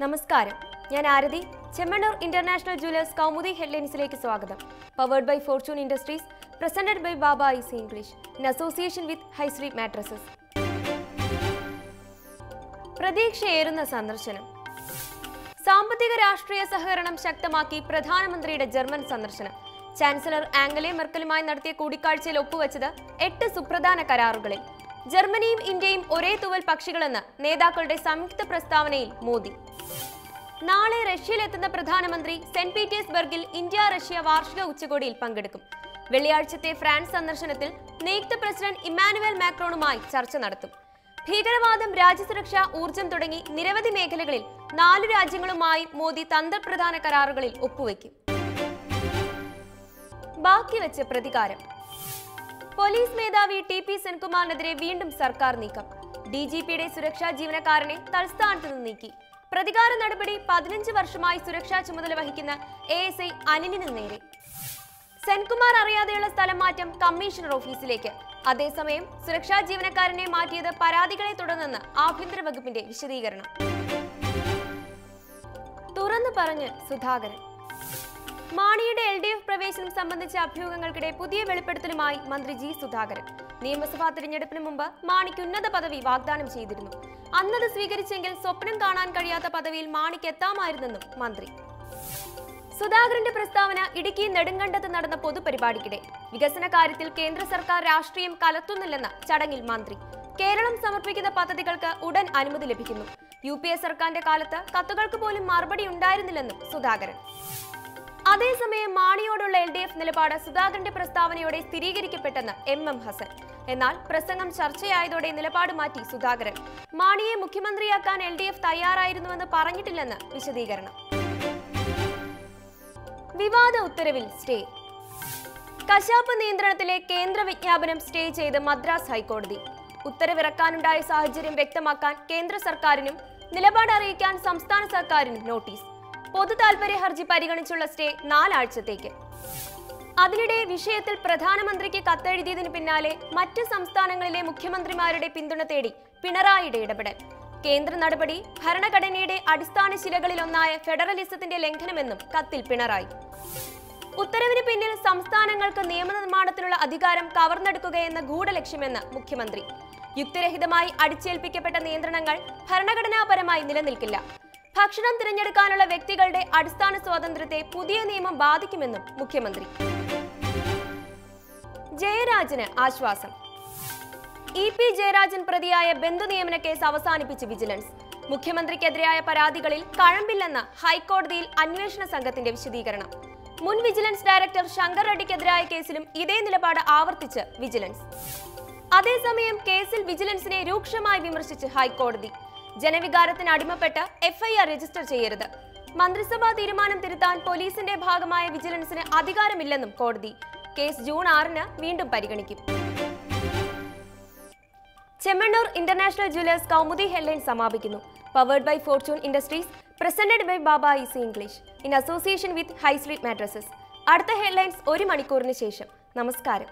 നമസ്കാരം, ഞാൻ Aarathi. Chemmanur International Jewellers Kaumudi ഹെഡ്ലൈൻസിലേക്ക് സ്വാഗതം. Powered by Fortune Industries, presented by Baba easy English in association with high street mattresses. പ്രതീക്ഷയേറുന്ന സന്ദർശനം. സാമ്പത്തിക രാഷ്ട്രീയ സഹകരണം ശക്തമാക്കി പ്രധാനമന്ത്രിയുടെ ജർമ്മൻ സന്ദർശനം. ചാൻസലർ ആംഗല മെർക്കലുമായി നടത്തിയ കൂടിക്കാഴ്ചയിൽ ഒപ്പുവെച്ചത് 8 സുപ്രധാന കരാറുകളിൽ. ജർമ്മനിയും ഇന്ത്യയും ഒരേ തൂവൽ പക്ഷികളെന്ന് നേതാക്കളുടെ സംയുക്ത പ്രസ്താവനയിൽ മോദി. നാളെ റഷ്യയിലെത്തുന്ന പ്രധാനമന്ത്രി സെന്റ് പീറ്റേഴ്സ്ബർഗിൽ ഇന്ത്യ റഷ്യ വാർഷിക ഉച്ചകോടിയിൽ പങ്കെടുക്കും. വെള്ളിയാഴ്ചത്തെ ഫ്രാൻസ് സന്ദർശനത്തിൽ നിയുക്ത പ്രസിഡന്റ് ഇമ്മാനുവൽ മാക്രോണുമായി ചർച്ച നടത്തും. ഭീകരവാദം, രാജ്യസുരക്ഷ, ഊർജ്ജം തുടങ്ങി നിരവധി മേഖലകളിൽ 4 രാജ്യങ്ങളുമായി മോദി തന്ത്രപ്രധാന കരാറുകളിൽ ഒപ്പുവെക്കും. ബാക്കിവെച്ച പ്രതികാരം. പോലീസ് മേധാവി TP സെൻകുമാറിനെതിരെ വീണ്ടും സർക്കാർ നീക്കം. DGPയുടെ സുരക്ഷാ ജീവനക്കാരനെ തൽസ്ഥാനത്ത് നിന്ന് നീക്കി. പ്രതികാര നടപടി 15 വർഷമായി സുരക്ഷാ ചുമതല വഹിക്കുന്ന ASI അനിലിന് നേരെ. സെൻകുമാർ അറിയാതെയുള്ള സ്ഥലം മാറ്റം കമ്മീഷണർ ഓഫീസിലേക്ക്. അതേസമയം സുരക്ഷാ ജീവനക്കാരനെ മാറ്റിയത് പരാതികളെ തുടർന്നെന്ന് ആഭ്യന്തര വകുപ്പിന്റെ വിശദീകരണം. തുറന്നു പറഞ്ഞ് സുധാകരൻ. മാണിയുടെ LDF പ്രവേശനം സംബന്ധിച്ച അഭ്യൂഹങ്ങൾക്കിടെ പുതിയ വെളിപ്പെടുത്തലുമായി മന്ത്രി G. സുധാകരൻ. നിയമസഭാ തിരഞ്ഞെടുപ്പിന് മുമ്പ് മാണിക്ക് ഉന്നത പദവി വാഗ്ദാനം ചെയ്തിരുന്നു. അന്നത് സ്വീകരിച്ചെങ്കിൽ സ്വപ്നം കാണാൻ കഴിയാത്ത പദവിയിൽ മാണിക്ക് എത്താമായിരുന്നെന്നും മന്ത്രി. സുധാകരന്റെ പ്രസ്താവന ഇടുക്കി നെടുങ്കണ്ടത്ത് നടന്ന പൊതുപരിപാടിക്കിടെ. വികസന കാര്യത്തിൽ കേന്ദ്ര സർക്കാർ രാഷ്ട്രീയം കലർത്തുന്നില്ലെന്ന് ചടങ്ങിൽ മന്ത്രി. കേരളം സമർപ്പിക്കുന്ന പദ്ധതികൾക്ക് ഉടൻ അനുമതി ലഭിക്കുന്നു. UPA സർക്കാരിന്റെ കാലത്ത് കത്തുകൾക്ക് പോലും മറുപടി ഉണ്ടായിരുന്നില്ലെന്നും സുധാകരൻ. അതേസമയം മാണിയോടുള്ള LDF നിലപാട് സുധാകരന്റെ പ്രസ്താവനയോടെ സ്ഥിരീകരിക്കപ്പെട്ടെന്ന് MM ഹസൻ. എന്നാൽ പ്രസംഗം ചർച്ചയായതോടെ നിലപാട് മാറ്റി സുധാകരൻ. മാണിയെ മുഖ്യമന്ത്രിയാക്കാൻ LDF തയ്യാറായിരുന്നുവെന്ന് പറഞ്ഞിട്ടില്ലെന്ന് വിശദീകരണം. വിവാദ ഉത്തരവിൽ സ്റ്റേ. കശാപ്പ് നിയന്ത്രണത്തിലെ കേന്ദ്ര വിജ്ഞാപനം സ്റ്റേ ചെയ്ത് മദ്രാസ് ഹൈക്കോടതി. ഉത്തരവിറക്കാനുണ്ടായ സാഹചര്യം വ്യക്തമാക്കാൻ കേന്ദ്ര സർക്കാരിനും നിലപാട് അറിയിക്കാൻ സംസ്ഥാന സർക്കാരിനും നോട്ടീസ്. പൊതു താൽപര്യ ഹർജി പരിഗണിച്ചുള്ള സ്റ്റേ 4 ആഴ്ചത്തേക്ക്. അതിനിടെ വിഷയത്തിൽ പ്രധാനമന്ത്രിക്ക് കത്തെഴുതിയതിന് പിന്നാലെ മറ്റ് സംസ്ഥാനങ്ങളിലെ മുഖ്യമന്ത്രിമാരുടെ പിന്തുണ തേടി പിണറായിയുടെ ഇടപെടൽ. കേന്ദ്ര നടപടി ഭരണഘടനയുടെ അടിസ്ഥാന ശിലകളിലൊന്നായ ഫെഡറലിസത്തിന്റെ ലംഘനമെന്നും കത്തിൽ പിണറായി. ഉത്തരവിന് പിന്നിൽ സംസ്ഥാനങ്ങൾക്ക് നിയമനിർമ്മാണത്തിനുള്ള അധികാരം കവർന്നെടുക്കുകയെന്ന ഗൂഢലക്ഷ്യമെന്ന് മുഖ്യമന്ത്രി. യുക്തിരഹിതമായി അടിച്ചേൽപ്പിക്കപ്പെട്ട നിയന്ത്രണങ്ങൾ ഭരണഘടനാപരമായി നിലനിൽക്കില്ല. ഭക്ഷണം തിരഞ്ഞെടുക്കാനുള്ള വ്യക്തികളുടെ അടിസ്ഥാന സ്വാതന്ത്ര്യത്തെ പുതിയ നിയമം ബാധിക്കുമെന്നും മുഖ്യമന്ത്രി. ജയരാജന് ആശ്വാസം. EP ജയരാജൻ പ്രതിയായ ബന്ധു നിയമന കേസ് അവസാനിപ്പിച്ച് വിജിലൻസ്. മുഖ്യമന്ത്രിക്കെതിരായ പരാതികളിൽ കഴമ്പില്ലെന്ന് ഹൈക്കോടതിയിൽ അന്വേഷണ സംഘത്തിന്റെ വിശദീകരണം. മുൻ വിജിലൻസ് ഡയറക്ടർ ശങ്കർ റെഡ്ഡിക്കെതിരായ കേസിലും ഇതേ നിലപാട് ആവർത്തിച്ച് വിജിലൻസ്. അതേസമയം കേസിൽ വിജിലൻസിനെ രൂക്ഷമായി വിമർശിച്ച് ഹൈക്കോടതി. ജനവികാരത്തിന് അടിമപ്പെട്ട് FIR രജിസ്റ്റർ ചെയ്യരുത്. മന്ത്രിസഭാ തീരുമാനം തിരുത്താൻ പോലീസിന്റെ ഭാഗമായ വിജിലൻസിന് അധികാരമില്ലെന്നും കോടതി. കേസ് ജൂൺ 6-ന് വീണ്ടും പരിഗണിക്കും. Chemmanur International Jewellers Kaumudi headline സമാപിക്കുന്നു. Powered by Fortune Industries, presented by Baba easy English in association with high street mattresses. അടുത്ത ഹെഡ്ലൈൻസ് 1 മണിക്കൂറിന് ശേഷം. നമസ്കാരം.